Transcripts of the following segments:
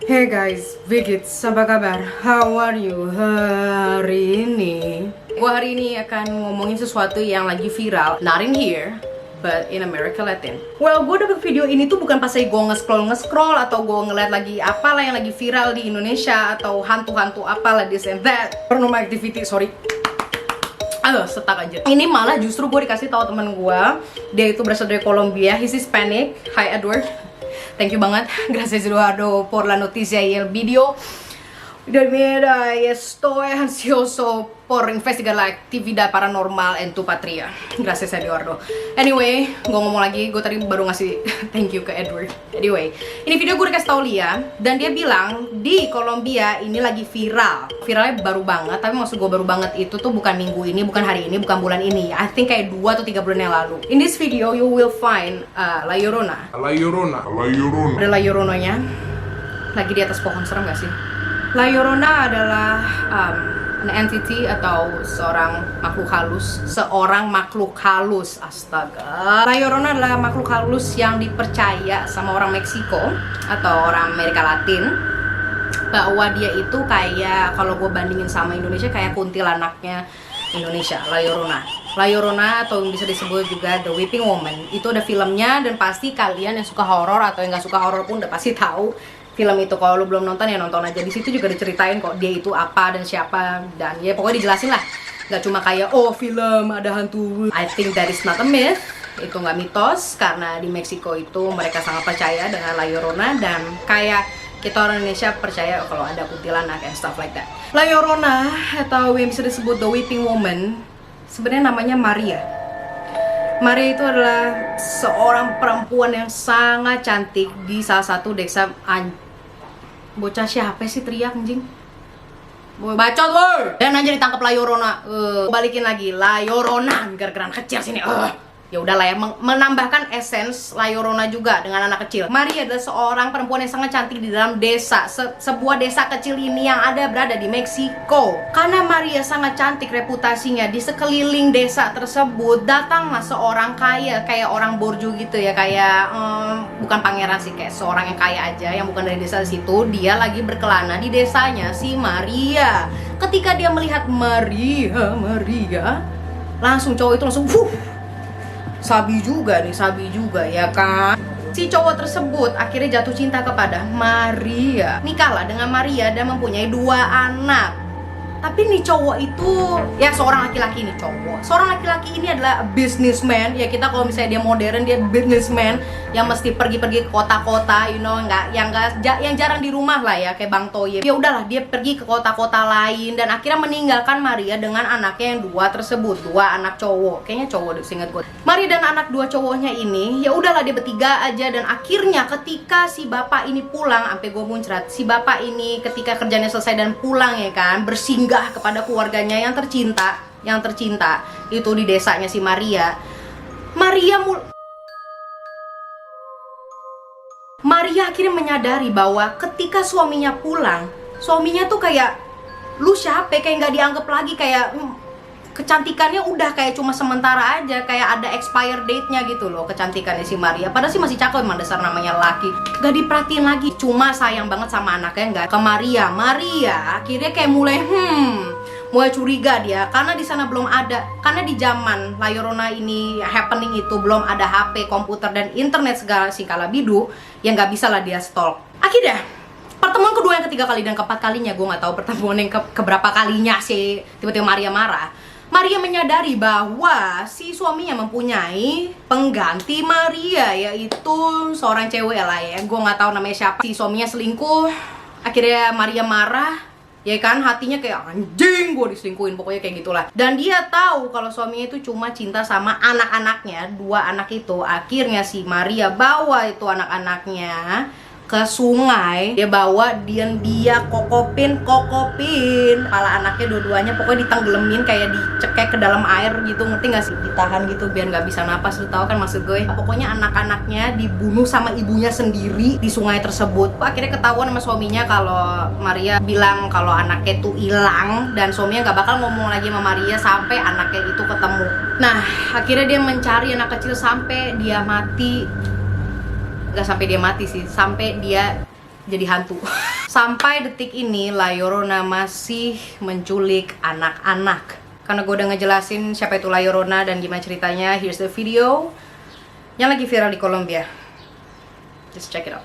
Hey guys, Vigits, apa kabar? How are you hari ini? Gua hari ini akan ngomongin sesuatu yang lagi viral, not in here, but in America Latin. Well, gue dapet video ini tuh bukan pas gue nge-scroll atau gue ngeliat lagi apalah yang lagi viral di Indonesia atau hantu-hantu apalah this and that. Paranormal activity, sorry. Aduh, setak aja. Ini malah justru gue dikasih tahu teman gue, dia itu berasal dari Colombia, he's Hispanic. Hi Edward. Thank you banget. Gracias Eduardo por la noticia y el video. Mira, estoy ansioso por investigar la actividad paranormal en tu patria. Gracias Eduardo. Anyway, gue ngomong lagi, gue tadi baru ngasih thank you ke Edward. Anyway, ini video gue dikasih tau Lia, dan dia bilang di Kolombia ini lagi viral. Viralnya baru banget, tapi maksud gue baru banget itu tuh bukan minggu ini, bukan hari ini, bukan bulan ini. I think kayak 2 atau 3 bulan yang lalu. In this video, you will find La Llorona. Ada La Lloronanya lagi di atas pohon, serem gak sih? La Llorona adalah an entity atau seorang makhluk halus, astaga. La Llorona adalah makhluk halus yang dipercaya sama orang Meksiko atau orang Amerika Latin, bahwa dia itu kayak, kalau gue bandingin sama Indonesia, kayak kuntilanaknya Indonesia, La Llorona. La Llorona atau yang bisa disebut juga The Weeping Woman, itu ada filmnya, dan pasti kalian yang suka horor atau yang gak suka horor pun udah pasti tahu film itu. Kalau lu belum nonton ya nonton aja. Di situ juga diceritain kok dia itu apa dan siapa, dan ya pokoknya dijelasin lah. Nggak cuma kayak oh film ada hantu. I think that is not a myth. Itu nggak mitos, karena di Meksiko itu mereka sangat percaya dengan La Llorona, dan kayak kita orang Indonesia percaya kalau ada kuntilanak and stuff like that. La Llorona atau yang bisa disebut The Weeping Woman sebenarnya namanya Maria. Maria itu adalah seorang perempuan yang sangat cantik di salah satu desa. Bocah siapa sih teriak anjing? Bacot woi. Dan aja ditangkap La Llorona. Balikin lagi La Llorona, gara-gara kecil sini. Ya udahlah ya, menambahkan essence La Llorona juga dengan anak kecil. Maria adalah seorang perempuan yang sangat cantik di dalam desa, sebuah desa kecil ini yang berada di Meksiko. Karena Maria sangat cantik reputasinya, di sekeliling desa tersebut datanglah seorang kaya, kayak orang borju gitu ya, kayak bukan pangeran sih, kayak seorang yang kaya aja yang bukan dari desa situ. Dia lagi berkelana di desanya si Maria. Ketika dia melihat Maria, langsung cowok itu langsung sabi juga ya kan. Si cowok tersebut akhirnya jatuh cinta kepada Maria, nikahlah dengan Maria dan mempunyai 2 anak. Tapi nih cowok itu ya seorang laki-laki nih cowok. Seorang laki-laki ini adalah businessman. Ya kita kalau misalnya dia modern, dia businessman yang mesti pergi-pergi ke kota-kota, you know, yang jarang di rumah lah ya, kayak Bang Toye. Ya udahlah, dia pergi ke kota-kota lain dan akhirnya meninggalkan Maria dengan anaknya yang 2 tersebut, 2 anak cowok. Kayaknya cowok deh, seingat gue. Maria dan anak 2 cowoknya ini, ya udahlah dia bertiga aja, dan akhirnya ketika si bapak ini pulang, sampai gue muncrat, si bapak ini ketika kerjanya selesai dan pulang ya kan, bersinggah kepada keluarganya yang tercinta itu di desanya si Maria. Maria akhirnya menyadari bahwa ketika suaminya pulang, suaminya tuh kayak lu siapa, kayak nggak dianggap lagi, kayak kecantikannya udah kayak cuma sementara aja, kayak ada expire date-nya gitu loh kecantikannya si Maria. Padahal sih masih cakep, emang dasar namanya laki. Gak diperhatiin lagi, cuma sayang banget sama anaknya nggak ke Maria. Maria akhirnya kayak mulai curiga dia, karena di sana belum ada, karena di zaman La Llorona ini happening itu belum ada HP, komputer dan internet segala singkala bidu, yang nggak bisa lah dia stalk. Akhirnya pertemuan kedua, yang ketiga kali dan keempat kalinya, gue nggak tahu pertemuan yang keberapa kalinya sih, tiba-tiba Maria marah. Maria menyadari bahwa si suaminya mempunyai pengganti Maria, yaitu seorang cewek lah ya, gue nggak tahu namanya siapa. Si suaminya selingkuh. Akhirnya Maria marah, ya kan, hatinya kayak anjing gue diselingkuhin, pokoknya kayak gitulah. Dan dia tahu kalau suaminya itu cuma cinta sama anak-anaknya, 2 anak itu. Akhirnya si Maria bawa itu anak-anaknya ke sungai, dia bawa, dia kokopin kepala anaknya dua-duanya, pokoknya ditenggelamin, kayak dicekek ke dalam air gitu, ngerti gak sih, ditahan gitu biar nggak bisa napas, lu tahu kan maksud gue. Pokoknya anak-anaknya dibunuh sama ibunya sendiri di sungai tersebut. Akhirnya ketahuan sama suaminya kalau Maria bilang kalau anaknya tuh hilang, dan suaminya nggak bakal ngomong lagi sama Maria sampai anaknya itu ketemu. Nah akhirnya dia mencari anak kecil sampai dia mati. Gak sampai dia mati sih, sampai dia jadi hantu. Sampai detik ini La Llorona masih menculik anak-anak. Karena gue udah ngejelasin siapa itu La Llorona dan gimana ceritanya, here's the video yang lagi viral di Kolombia. Just check it out.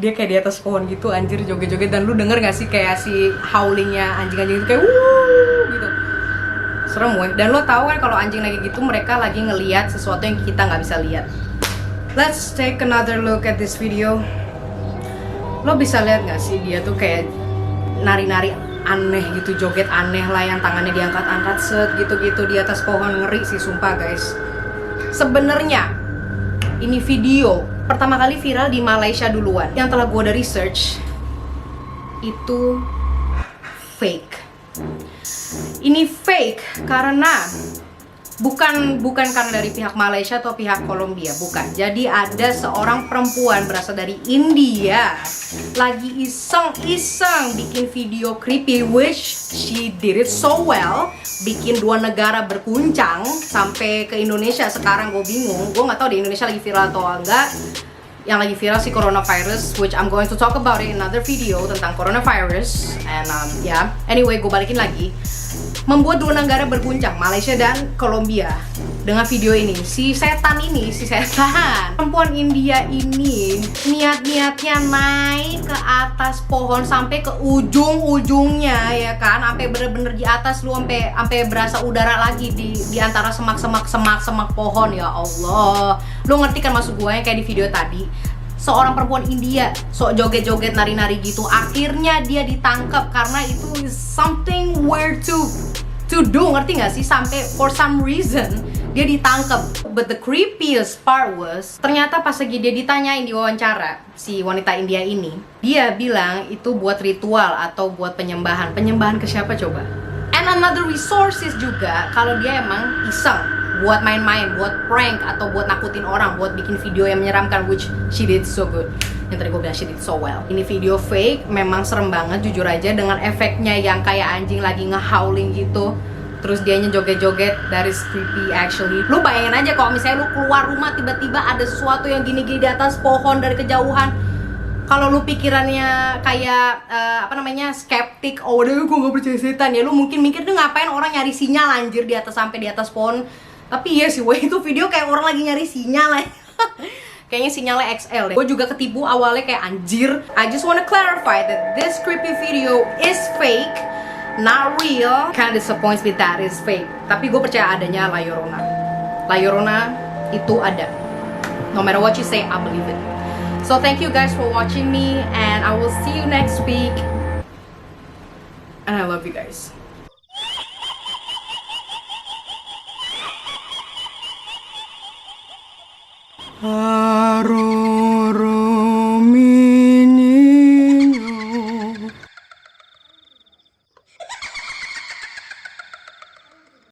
Dia kayak di atas pohon gitu, anjir, joget-joget. Dan lu denger gak sih kayak si howlingnya anjing-anjing itu kayak wuh gitu. Serem weh. Dan lo tau kan kalau anjing lagi gitu mereka lagi ngeliat sesuatu yang kita nggak bisa lihat. Let's take another look at this video. Lo bisa lihat gak sih dia tuh kayak nari-nari aneh gitu, joget aneh lah, yang tangannya diangkat-angkat set gitu-gitu di atas pohon. Ngeri sih sumpah guys. Sebenarnya ini video pertama kali viral di Malaysia duluan. Yang telah gue udah research itu fake. Ini fake karena bukan karena dari pihak Malaysia atau pihak Kolombia, bukan. Jadi ada seorang perempuan berasal dari India lagi iseng-iseng bikin video creepy, which she did it so well. Bikin 2 negara berguncang sampai ke Indonesia. Sekarang gue bingung, gue nggak tahu di Indonesia lagi viral atau enggak. Yang lagi viral sih coronavirus, which I'm going to talk about it in another video tentang coronavirus. And anyway, gue balikin lagi. Membuat 2 negara berguncang, Malaysia dan Kolombia, dengan video ini. Si setan, perempuan India ini niat-niatnya naik ke atas pohon sampai ke ujung-ujungnya, ya kan, sampai bener-bener di atas, lu sampai berasa udara lagi di antara semak pohon. Ya Allah, lu ngerti kan maksud gue yang kayak di video tadi? Seorang perempuan India sok joget-joget nari-nari gitu, akhirnya dia ditangkap karena itu is something weird to do, ngerti gak sih? Sampai for some reason dia ditangkap. But the creepiest part was, ternyata pas lagi dia ditanyain di wawancara, si wanita India ini, dia bilang itu buat ritual atau buat penyembahan ke siapa coba? And another resources juga, kalau dia emang iseng buat main-main, buat prank, atau buat nakutin orang, buat bikin video yang menyeramkan, which she did so good. Yang tadi gue bilang she did so well. Ini video fake, memang serem banget jujur aja, dengan efeknya yang kayak anjing lagi nge-howling gitu. Terus dianya joget-joget, that is creepy actually. Lu bayangin aja kalau misalnya lu keluar rumah tiba-tiba ada sesuatu yang gini-gini di atas pohon dari kejauhan. Kalau lu pikirannya kayak skeptik, oh udah gue gak percaya setan ya, lu mungkin mikir tuh ngapain orang nyari sinyal anjir di atas, sampai di atas pohon. Tapi iya sih, weh, itu video kayak orang lagi nyari sinyal ya. Kayaknya sinyalnya XL deh. Gue juga ketipu awalnya kayak anjir. I just wanna clarify that this creepy video is fake, not real. Kinda disappoints me that is fake. Tapi gue percaya adanya La Llorona. La Llorona itu ada. No matter what you say, I believe it. So thank you guys for watching me, and I will see you next week. And I love you guys. Haru.